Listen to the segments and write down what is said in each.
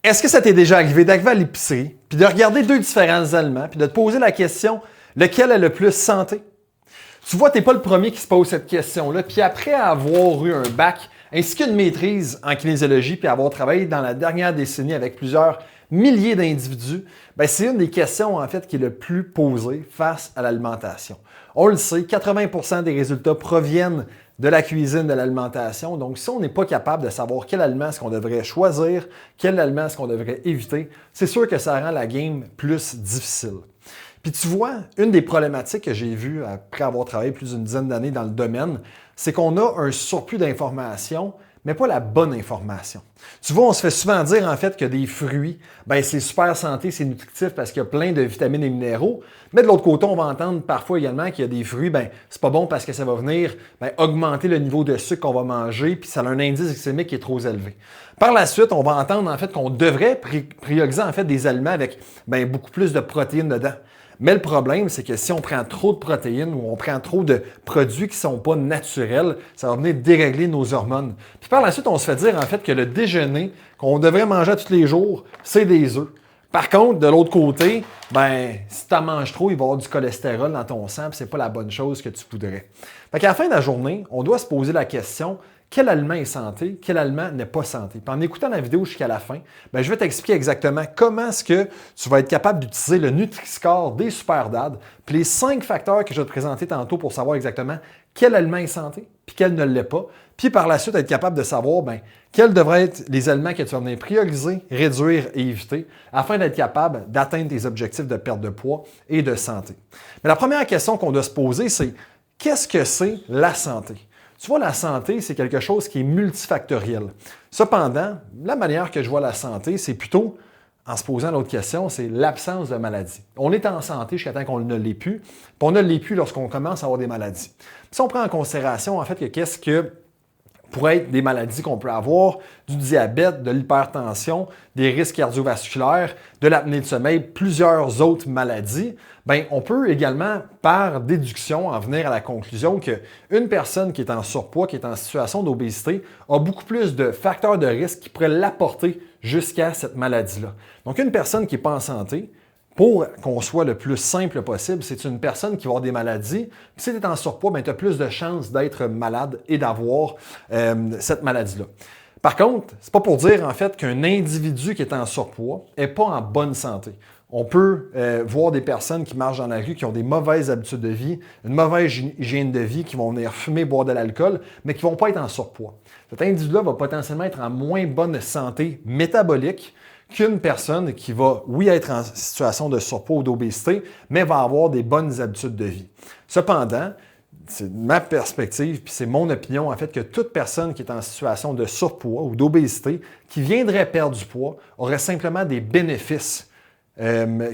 Est-ce que ça t'est déjà arrivé d'arriver à l'épicerie, puis de regarder deux différents aliments, puis de te poser la question, lequel est le plus santé? Tu vois, tu n'es pas le premier qui se pose cette question-là, puis après avoir eu un bac ainsi qu'une maîtrise en kinésiologie, puis avoir travaillé dans la dernière décennie avec plusieurs milliers d'individus, bien, c'est une des questions en fait qui est le plus posée face à l'alimentation. On le sait, 80% des résultats proviennent de la cuisine, de l'alimentation. Donc, si on n'est pas capable de savoir quel aliment est-ce qu'on devrait choisir, quel aliment est-ce qu'on devrait éviter, c'est sûr que ça rend la game plus difficile. Puis tu vois, une des problématiques que j'ai vues après avoir travaillé plus d'une dizaine d'années dans le domaine, c'est qu'on a un surplus d'informations, mais pas la bonne information. Tu vois, on se fait souvent dire en fait que des fruits, ben c'est super santé, c'est nutritif parce qu'il y a plein de vitamines et minéraux. Mais de l'autre côté, on va entendre parfois également qu'il y a des fruits, ben c'est pas bon parce que ça va venir augmenter le niveau de sucre qu'on va manger, puis ça a un indice glycémique qui est trop élevé. Par la suite, on va entendre en fait qu'on devrait prioriser en fait des aliments avec beaucoup plus de protéines dedans. Mais le problème, c'est que si on prend trop de protéines ou on prend trop de produits qui ne sont pas naturels, ça va venir dérégler nos hormones. Puis par la suite, on se fait dire en fait que le déjeuner qu'on devrait manger tous les jours, c'est des œufs. Par contre, de l'autre côté, si tu en manges trop, il va y avoir du cholestérol dans ton sang, puis ce n'est pas la bonne chose que tu voudrais. Fait qu'à la fin de la journée, on doit se poser la question, quel aliment est santé, quel aliment n'est pas santé. Puis en écoutant la vidéo jusqu'à la fin, je vais t'expliquer exactement comment est-ce que tu vas être capable d'utiliser le Nutri-Score des SuperDad, puis les 5 facteurs que je vais te présenter tantôt pour savoir exactement quel aliment est santé, puis quel ne l'est pas. Puis par la suite, être capable de savoir quels devraient être les aliments que tu vas venir prioriser, réduire et éviter afin d'être capable d'atteindre tes objectifs de perte de poids et de santé. Mais la première question qu'on doit se poser, c'est qu'est-ce que c'est la santé? Tu vois, la santé, c'est quelque chose qui est multifactoriel. Cependant, la manière que je vois la santé, c'est plutôt, en se posant l'autre question, c'est l'absence de maladie. On est en santé jusqu'à temps qu'on ne l'ait plus, puis on ne l'est plus lorsqu'on commence à avoir des maladies. Si on prend en considération, en fait, que qu'est-ce que pourrait être des maladies qu'on peut avoir, du diabète, de l'hypertension, des risques cardiovasculaires, de l'apnée de sommeil, plusieurs autres maladies, on peut également, par déduction, en venir à la conclusion qu'une personne qui est en surpoids, qui est en situation d'obésité, a beaucoup plus de facteurs de risque qui pourraient l'apporter jusqu'à cette maladie-là. Donc, une personne qui n'est pas en santé, pour qu'on soit le plus simple possible, c'est une personne qui va avoir des maladies. Puis si tu es en surpoids, tu as plus de chances d'être malade et d'avoir cette maladie-là. Par contre, c'est pas pour dire en fait qu'un individu qui est en surpoids n'est pas en bonne santé. On peut voir des personnes qui marchent dans la rue, qui ont des mauvaises habitudes de vie, une mauvaise hygiène de vie, qui vont venir fumer, boire de l'alcool, mais qui ne vont pas être en surpoids. Cet individu-là va potentiellement être en moins bonne santé métabolique qu'une personne qui va, oui, être en situation de surpoids ou d'obésité, mais va avoir des bonnes habitudes de vie. Cependant, c'est ma perspective, puis c'est mon opinion, en fait, que toute personne qui est en situation de surpoids ou d'obésité, qui viendrait perdre du poids, aurait simplement des bénéfices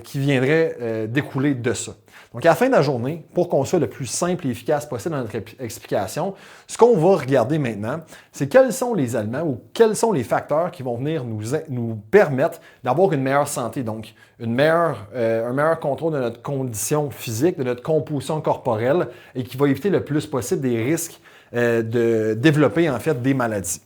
qui viendraient découler de ça. Donc, à la fin de la journée, pour qu'on soit le plus simple et efficace possible dans notre explication, ce qu'on va regarder maintenant, c'est quels sont les aliments ou quels sont les facteurs qui vont venir nous permettre d'avoir une meilleure santé, donc un meilleur contrôle de notre condition physique, de notre composition corporelle et qui va éviter le plus possible des risques de développer en fait des maladies.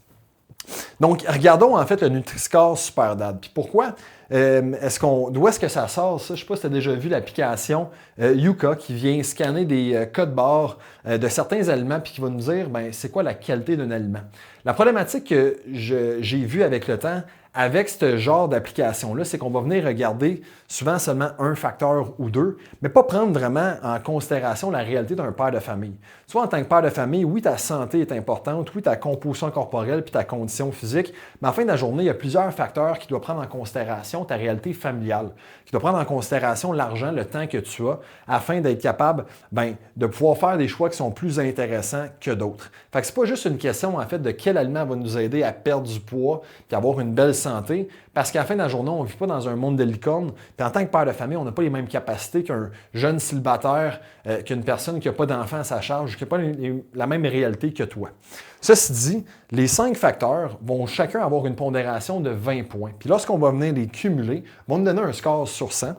Donc, regardons en fait le Nutri-Score SuperDad. Puis pourquoi? D'où est-ce que ça sort, ça? Je ne sais pas si tu as déjà vu l'application Yuka qui vient scanner des codes barres de certains aliments puis qui va nous dire c'est quoi la qualité d'un aliment. La problématique que j'ai vue avec le temps, avec ce genre d'application-là, c'est qu'on va venir regarder souvent seulement un facteur ou deux, mais pas prendre vraiment en considération la réalité d'un père de famille. Tu vois, en tant que père de famille, oui, ta santé est importante, oui, ta composition corporelle puis ta condition physique, mais en fin de la journée, il y a plusieurs facteurs qui doivent prendre en considération ta réalité familiale, qui doivent prendre en considération l'argent, le temps que tu as, afin d'être capable de pouvoir faire des choix qui sont plus intéressants que d'autres. Fait que c'est pas juste une question, en fait, de quel aliment va nous aider à perdre du poids et avoir une belle santé, parce qu'à la fin de la journée, on ne vit pas dans un monde de licorne. Puis en tant que père de famille, on n'a pas les mêmes capacités qu'un jeune célibataire, qu'une personne qui n'a pas d'enfant à sa charge, qui n'a pas la même réalité que toi. Ceci dit, les 5 facteurs vont chacun avoir une pondération de 20 points. Puis lorsqu'on va venir les cumuler, vont nous donner un score sur 100.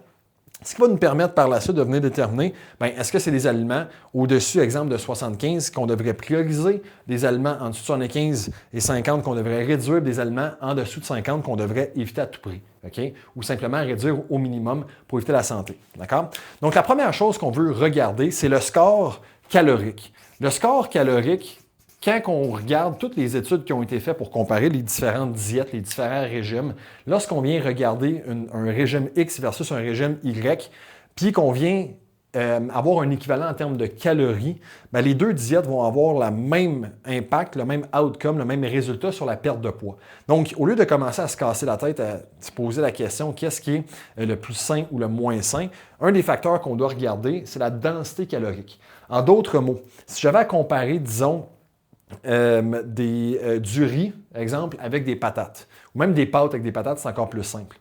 Ce qui va nous permettre par la suite de venir déterminer, est-ce que c'est des aliments au-dessus, exemple, de 75 qu'on devrait prioriser, des aliments en dessous de 75 et 50 qu'on devrait réduire, des aliments en dessous de 50 qu'on devrait éviter à tout prix, OK? Ou simplement réduire au minimum pour éviter la santé, d'accord? Donc, la première chose qu'on veut regarder, c'est le score calorique. Le score calorique, quand on regarde toutes les études qui ont été faites pour comparer les différentes diètes, les différents régimes, lorsqu'on vient regarder un régime X versus un régime Y, puis qu'on vient avoir un équivalent en termes de calories, les deux diètes vont avoir le même impact, le même outcome, le même résultat sur la perte de poids. Donc, au lieu de commencer à se casser la tête, à se poser la question qu'est-ce qui est le plus sain ou le moins sain, un des facteurs qu'on doit regarder, c'est la densité calorique. En d'autres mots, si j'avais à comparer, disons, du riz, exemple, avec des patates, ou même des pâtes avec des patates, c'est encore plus simple.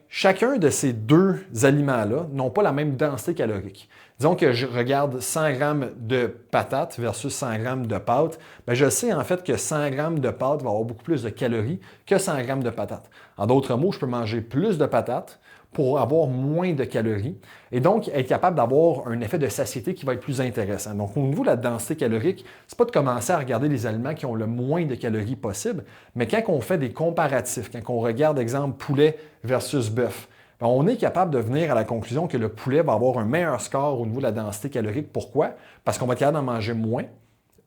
Chacun de ces deux aliments-là n'ont pas la même densité calorique. Disons que je regarde 100 grammes de patates versus 100 grammes de pâtes, je sais en fait que 100 grammes de pâtes va avoir beaucoup plus de calories que 100 grammes de patates. En d'autres mots, je peux manger plus de patates pour avoir moins de calories et donc être capable d'avoir un effet de satiété qui va être plus intéressant. Donc, au niveau de la densité calorique, ce n'est pas de commencer à regarder les aliments qui ont le moins de calories possible, mais quand on fait des comparatifs, quand on regarde, exemple, poulet versus bœuf, on est capable de venir à la conclusion que le poulet va avoir un meilleur score au niveau de la densité calorique. Pourquoi? Parce qu'on va être capable d'en manger moins.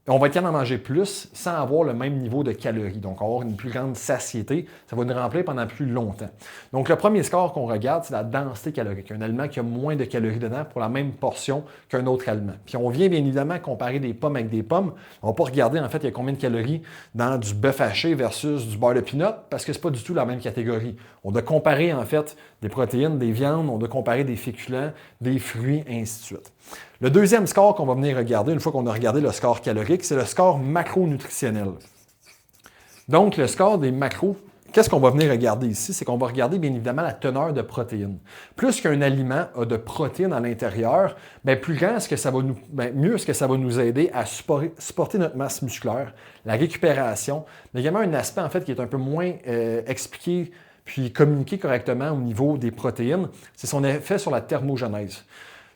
On va être capable d'en manger plus sans avoir le même niveau de calories. Donc, avoir une plus grande satiété, ça va nous remplir pendant plus longtemps. Donc, le premier score qu'on regarde, c'est la densité calorique. Un aliment qui a moins de calories dedans pour la même portion qu'un autre aliment. Puis, on vient bien évidemment comparer des pommes avec des pommes. On ne va pas regarder, en fait, il y a combien de calories dans du bœuf haché versus du beurre de pinot parce que ce n'est pas du tout la même catégorie. On doit comparer, en fait, des protéines, des viandes, on doit comparer des féculents, des fruits, et ainsi de suite. Le deuxième score qu'on va venir regarder, une fois qu'on a regardé le score calorique, c'est le score macronutritionnel. Donc, le score des macros, qu'est-ce qu'on va venir regarder ici? C'est qu'on va regarder bien évidemment la teneur de protéines. Plus qu'un aliment a de protéines à l'intérieur, plus grand est-ce que ça va nous, mieux est-ce que ça va nous aider à supporter notre masse musculaire, la récupération, mais également un aspect en fait qui est un peu moins expliqué puis communiqué correctement au niveau des protéines, c'est son effet sur la thermogenèse.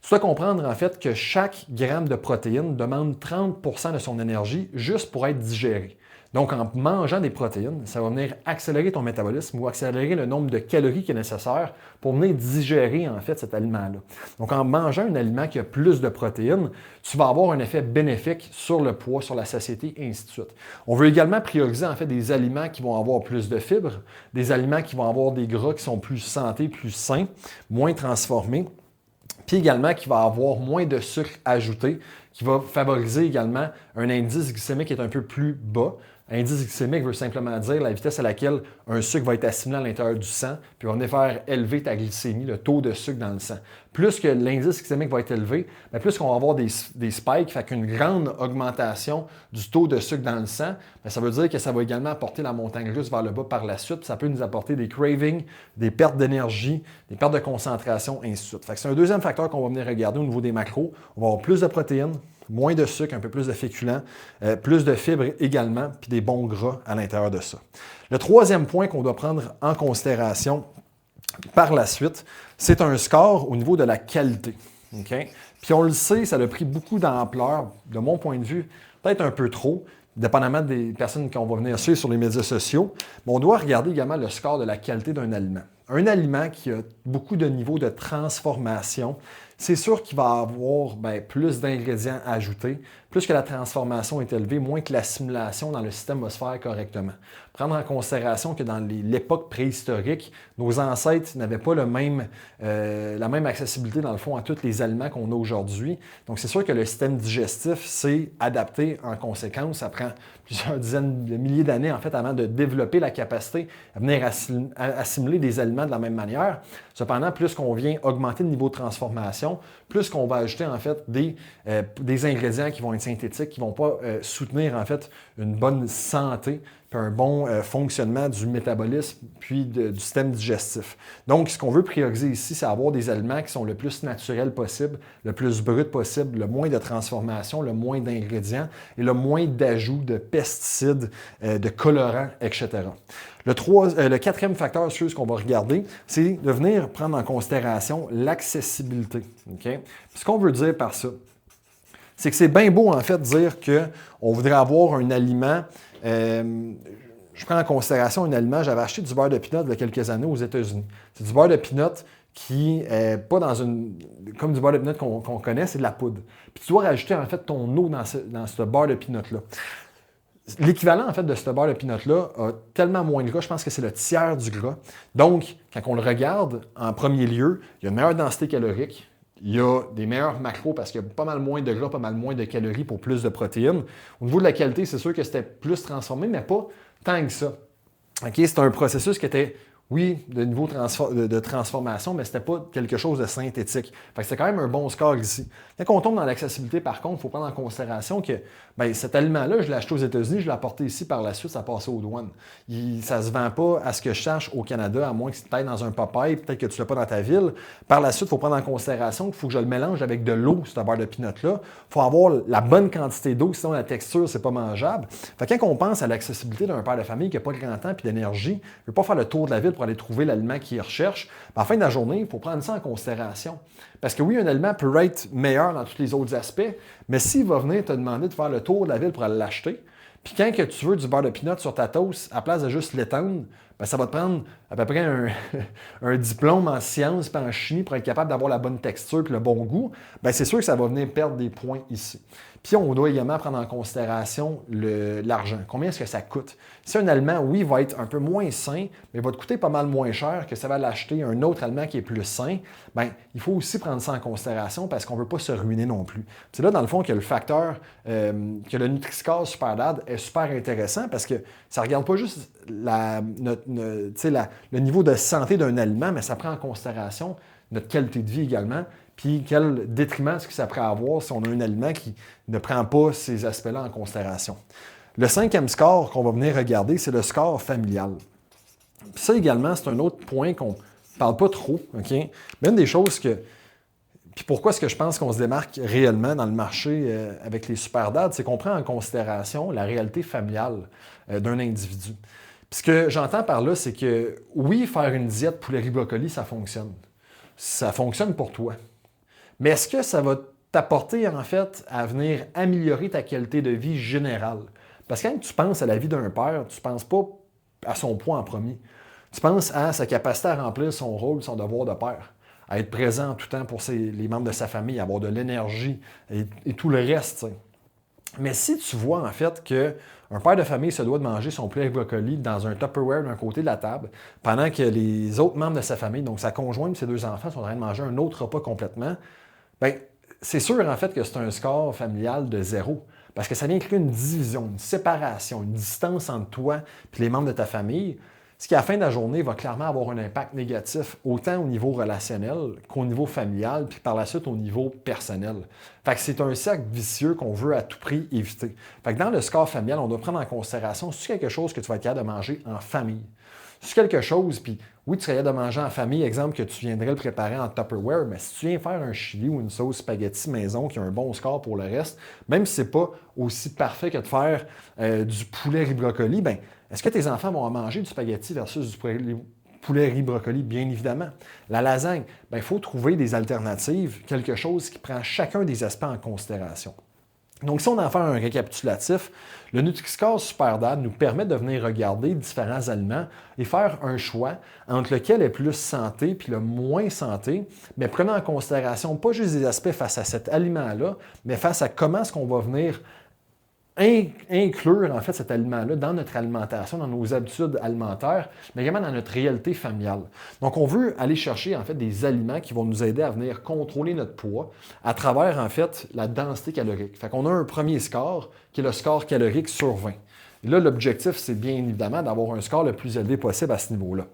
Tu dois comprendre en fait que chaque gramme de protéines demande 30 % de son énergie juste pour être digéré. Donc, en mangeant des protéines, ça va venir accélérer ton métabolisme ou accélérer le nombre de calories qui est nécessaire pour venir digérer en fait cet aliment-là. Donc, en mangeant un aliment qui a plus de protéines, tu vas avoir un effet bénéfique sur le poids, sur la satiété, et ainsi de suite. On veut également prioriser en fait des aliments qui vont avoir plus de fibres, des aliments qui vont avoir des gras qui sont plus santé, plus sains, moins transformés. Puis également qui va avoir moins de sucre ajouté, qui va favoriser également un indice glycémique qui est un peu plus bas. Indice glycémique veut simplement dire la vitesse à laquelle un sucre va être assimilé à l'intérieur du sang, puis va venir faire élever ta glycémie, le taux de sucre dans le sang. Plus que l'indice glycémique va être élevé, plus qu'on va avoir des spikes, fait qu'une grande augmentation du taux de sucre dans le sang, ça veut dire que ça va également apporter la montagne russe vers le bas par la suite, puis ça peut nous apporter des cravings, des pertes d'énergie, des pertes de concentration, et ainsi de suite. Fait que c'est un deuxième facteur qu'on va venir regarder au niveau des macros. On va avoir plus de protéines, moins de sucre, un peu plus de féculents, plus de fibres également, puis des bons gras à l'intérieur de ça. Le troisième point qu'on doit prendre en considération par la suite, c'est un score au niveau de la qualité. Okay? Puis on le sait, ça a pris beaucoup d'ampleur, de mon point de vue, peut-être un peu trop, dépendamment des personnes qu'on va venir suivre sur les médias sociaux, mais on doit regarder également le score de la qualité d'un aliment. Un aliment qui a beaucoup de niveaux de transformation, c'est sûr qu'il va avoir plus d'ingrédients ajoutés. Plus que la transformation est élevée, moins que l'assimilation dans le système va se faire correctement. Prendre en considération que dans l'époque préhistorique, nos ancêtres n'avaient pas la même accessibilité dans le fond à tous les aliments qu'on a aujourd'hui. Donc c'est sûr que le système digestif s'est adapté en conséquence. Ça prend plusieurs dizaines de milliers d'années en fait avant de développer la capacité à venir assimiler des aliments de la même manière. Cependant, plus qu'on vient augmenter le niveau de transformation, plus qu'on va ajouter en fait des ingrédients qui vont être synthétiques, qui ne vont pas soutenir en fait une bonne santé, qu'un bon fonctionnement du métabolisme puis du système digestif. Donc, ce qu'on veut prioriser ici, c'est avoir des aliments qui sont le plus naturels possible, le plus brut possible, le moins de transformation, le moins d'ingrédients et le moins d'ajouts de pesticides, de colorants, etc. Le quatrième facteur sur ce qu'on va regarder, c'est de venir prendre en considération l'accessibilité. Okay? Ce qu'on veut dire par ça, c'est que c'est bien beau, en fait, de dire qu'on voudrait avoir un aliment. Je prends en considération un aliment. J'avais acheté du beurre de pinot il y a quelques années aux États-Unis. C'est du beurre de pinot qui n'est pas comme du beurre de pinot qu'on connaît, c'est de la poudre. Puis tu dois rajouter, en fait, ton eau dans ce beurre de pinot-là. L'équivalent, en fait, de ce beurre de pinot-là a tellement moins de gras, je pense que c'est le tiers du gras. Donc, quand on le regarde, en premier lieu, il y a une meilleure densité calorique. Il y a des meilleurs macros parce qu'il y a pas mal moins de gras, pas mal moins de calories pour plus de protéines. Au niveau de la qualité, c'est sûr que c'était plus transformé, mais pas tant que ça. Okay? C'est un processus qui était, oui, de niveau de transformation, mais ce n'était pas quelque chose de synthétique. Fait que c'était quand même un bon score ici. Quand on tombe dans l'accessibilité, par contre, il faut prendre en considération que cet aliment-là, je l'ai acheté aux États-Unis, je l'ai apporté ici par la suite, ça passe aux douanes. Ça ne se vend pas, à ce que je cherche, au Canada, à moins que tu ailles dans un Popeye, peut-être que tu ne l'as pas dans ta ville. Par la suite, il faut prendre en considération qu'il faut que je le mélange avec de l'eau, ce beurre de pinot-là. Il faut avoir la bonne quantité d'eau, sinon la texture, c'est pas mangeable. Fait que quand on pense à l'accessibilité d'un père de famille qui n'a pas grand temps et d'énergie, il ne veut pas faire le tour de la ville pour aller trouver l'aliment qu'il recherche, à la fin de la journée, il faut prendre ça en considération. Parce que oui, un aliment peut être meilleur dans tous les autres aspects, mais s'il va venir te demander de faire le tour de la ville pour aller l'acheter, puis quand que tu veux du beurre de pinot sur ta toast, à place de juste l'étendre, ça va te prendre à peu près un diplôme en sciences et en chimie pour être capable d'avoir la bonne texture et le bon goût. C'est sûr que ça va venir perdre des points ici. Puis on doit également prendre en considération l'argent. Combien est-ce que ça coûte? Si un aliment, oui, va être un peu moins sain, mais va te coûter pas mal moins cher que ça va l'acheter un autre aliment qui est plus sain, il faut aussi prendre ça en considération parce qu'on ne veut pas se ruiner non plus. C'est là, dans le fond, que le facteur, que le Nutri-Score SuperDAD est super intéressant parce que ça ne regarde pas juste le niveau de santé d'un aliment, mais ça prend en considération notre qualité de vie également, puis quel détriment est-ce que ça pourrait avoir si on a un aliment qui ne prend pas ces aspects-là en considération. Le cinquième score qu'on va venir regarder, c'est le score familial. Puis ça également, c'est un autre point qu'on ne parle pas trop, OK? Mais une des choses que... Puis pourquoi est-ce que je pense qu'on se démarque réellement dans le marché avec les SuperDAD, c'est qu'on prend en considération la réalité familiale d'un individu. Puis ce que j'entends par là, c'est que oui, faire une diète poulet riz brocoli, ça fonctionne. Ça fonctionne pour toi. Mais est-ce que ça va t'apporter, en fait, à venir améliorer ta qualité de vie générale? Parce que quand tu penses à la vie d'un père, tu ne penses pas à son poids en premier. Tu penses à sa capacité à remplir son rôle, son devoir de père, à être présent en tout temps pour les membres de sa famille, à avoir de l'énergie et tout le reste. T'sais. Mais si tu vois, en fait, qu'un père de famille se doit de manger son poulet brocoli dans un Tupperware d'un côté de la table, pendant que les autres membres de sa famille, donc sa conjointe et ses deux enfants, sont en train de manger un autre repas complètement, c'est sûr, en fait, que c'est un score familial de 0. Parce que ça vient créer une division, une séparation, une distance entre toi et les membres de ta famille, ce qui, à la fin de la journée, va clairement avoir un impact négatif, autant au niveau relationnel qu'au niveau familial, puis par la suite au niveau personnel. Fait que c'est un cercle vicieux qu'on veut à tout prix éviter. Fait que dans le score familial, on doit prendre en considération si c'est quelque chose que tu vas être capable de manger en famille. Si c'est quelque chose, puis oui, tu serais capable de manger en famille, exemple que tu viendrais le préparer en Tupperware, mais si tu viens faire un chili ou une sauce spaghetti maison qui a un bon score pour le reste, même si ce n'est pas aussi parfait que de faire du poulet riz brocoli, est-ce que tes enfants vont manger du spaghetti versus du poulet riz brocoli? Bien évidemment. La lasagne, il faut trouver des alternatives, quelque chose qui prend chacun des aspects en considération. Donc, si on en fait un récapitulatif, le Nutri-Score SuperDAD nous permet de venir regarder différents aliments et faire un choix entre lequel est plus santé puis le moins santé, mais prenant en considération pas juste des aspects face à cet aliment-là, mais face à comment est-ce qu'on va venir inclure en fait cet aliment-là dans notre alimentation, dans nos habitudes alimentaires, mais également dans notre réalité familiale. Donc, on veut aller chercher en fait des aliments qui vont nous aider à venir contrôler notre poids à travers en fait la densité calorique. Fait qu'on a un premier score qui est le score calorique sur 20. Et là, l'objectif, c'est bien évidemment d'avoir un score le plus élevé possible à ce niveau-là.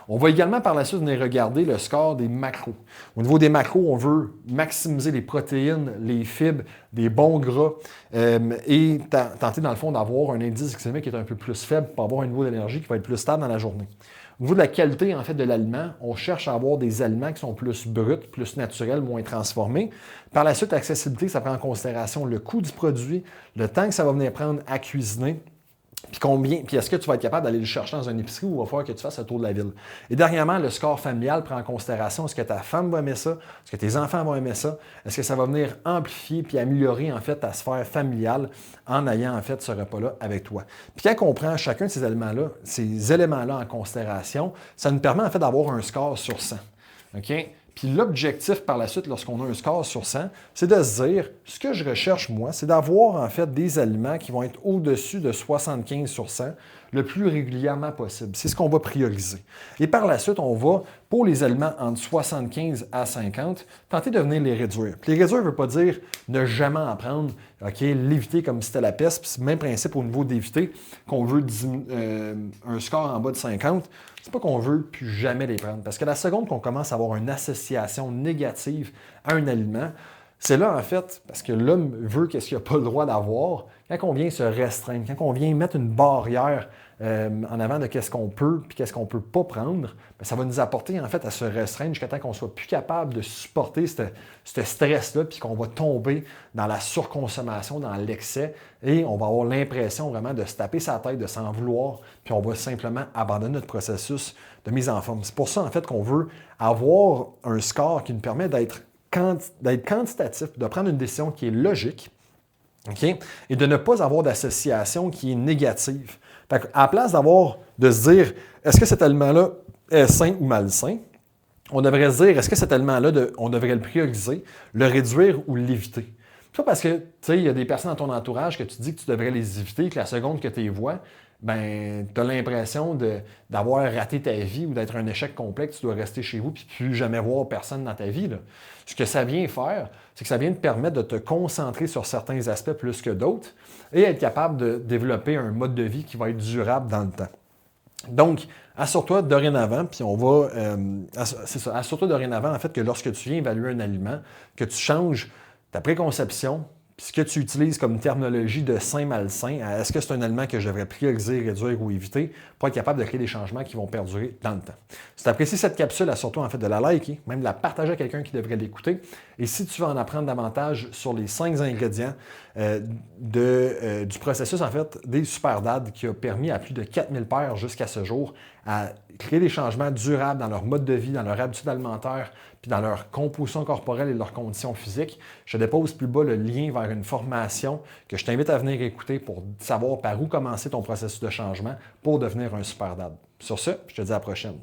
On va également par la suite venir regarder le score des macros. Au niveau des macros, on veut maximiser les protéines, les fibres, des bons gras et tenter dans le fond d'avoir un indice glycémique qui est un peu plus faible pour avoir un niveau d'énergie qui va être plus stable dans la journée. Au niveau de la qualité en fait, de l'aliment, on cherche à avoir des aliments qui sont plus bruts, plus naturels, moins transformés. Par la suite, l'accessibilité, ça prend en considération le coût du produit, le temps que ça va venir prendre à cuisiner, puis est-ce que tu vas être capable d'aller le chercher dans une épicerie ou il va falloir que tu fasses le tour de la ville? Et dernièrement, le score familial prend en considération est-ce que ta femme va aimer ça? Est-ce que tes enfants vont aimer ça? Est-ce que ça va venir amplifier puis améliorer en fait ta sphère familiale en ayant en fait ce repas-là avec toi? Puis quand on prend chacun de ces éléments-là en considération, ça nous permet en fait d'avoir un score sur 100. OK? Puis l'objectif par la suite, lorsqu'on a un score sur 100, c'est de se dire, ce que je recherche moi, c'est d'avoir en fait des aliments qui vont être au-dessus de 75 sur 100 le plus régulièrement possible. C'est ce qu'on va prioriser. Et par la suite, on va, pour les aliments entre 75 à 50, tenter de venir les réduire. Puis les réduire ne veut pas dire ne jamais en prendre, OK, l'éviter comme si c'était la peste. Puis c'est le même principe au niveau d'éviter qu'on veut un score en bas de 50. C'est pas qu'on veut plus jamais les prendre. Parce que la seconde qu'on commence à avoir une association négative à un aliment, c'est là, en fait, parce que l'homme veut qu'est-ce qu'il n'a pas le droit d'avoir. Quand on vient se restreindre, quand on vient mettre une barrière en avant de qu'est-ce qu'on peut puis qu'est-ce qu'on ne peut pas prendre, bien, ça va nous apporter, en fait, à se restreindre jusqu'à temps qu'on soit plus capable de supporter ce stress-là puis qu'on va tomber dans la surconsommation, dans l'excès et on va avoir l'impression vraiment de se taper sa tête, de s'en vouloir puis on va simplement abandonner notre processus de mise en forme. C'est pour ça, en fait, qu'on veut avoir un score qui nous permet d'être quantitatif, de prendre une décision qui est logique, okay? Et de ne pas avoir d'association qui est négative. Fait à la place de se dire, est-ce que cet aliment-là est sain ou malsain, on devrait se dire, est-ce que cet aliment-là, on devrait le prioriser, le réduire ou l'éviter? Pas parce que, tu sais, il y a des personnes dans ton entourage que tu dis que tu devrais les éviter, que la seconde que tu les vois, ben, tu as l'impression d'avoir raté ta vie ou d'être un échec complet, que tu dois rester chez vous et plus jamais voir personne dans ta vie. Là. Ce que ça vient faire, c'est que ça vient te permettre de te concentrer sur certains aspects plus que d'autres et être capable de développer un mode de vie qui va être durable dans le temps. Donc, assure-toi dorénavant, puis on va... c'est ça, assure-toi dorénavant, en fait, que lorsque tu viens évaluer un aliment, que tu changes ta préconception, puis ce que tu utilises comme terminologie de sain malsain, est-ce que c'est un aliment que je devrais prioriser, réduire ou éviter pour être capable de créer des changements qui vont perdurer dans le temps. Si tu apprécies cette capsule, assure-toi en fait de la liker, même de la partager à quelqu'un qui devrait l'écouter. Et si tu veux en apprendre davantage sur les 5 ingrédients du processus en fait des SuperDAD qui a permis à plus de 4000 pères jusqu'à ce jour à créer des changements durables dans leur mode de vie, dans leur habitude alimentaire, puis dans leur composition corporelle et leurs conditions physiques, je dépose plus bas le lien vers une formation que je t'invite à venir écouter pour savoir par où commencer ton processus de changement pour devenir un SuperDAD. Sur ce, je te dis à la prochaine.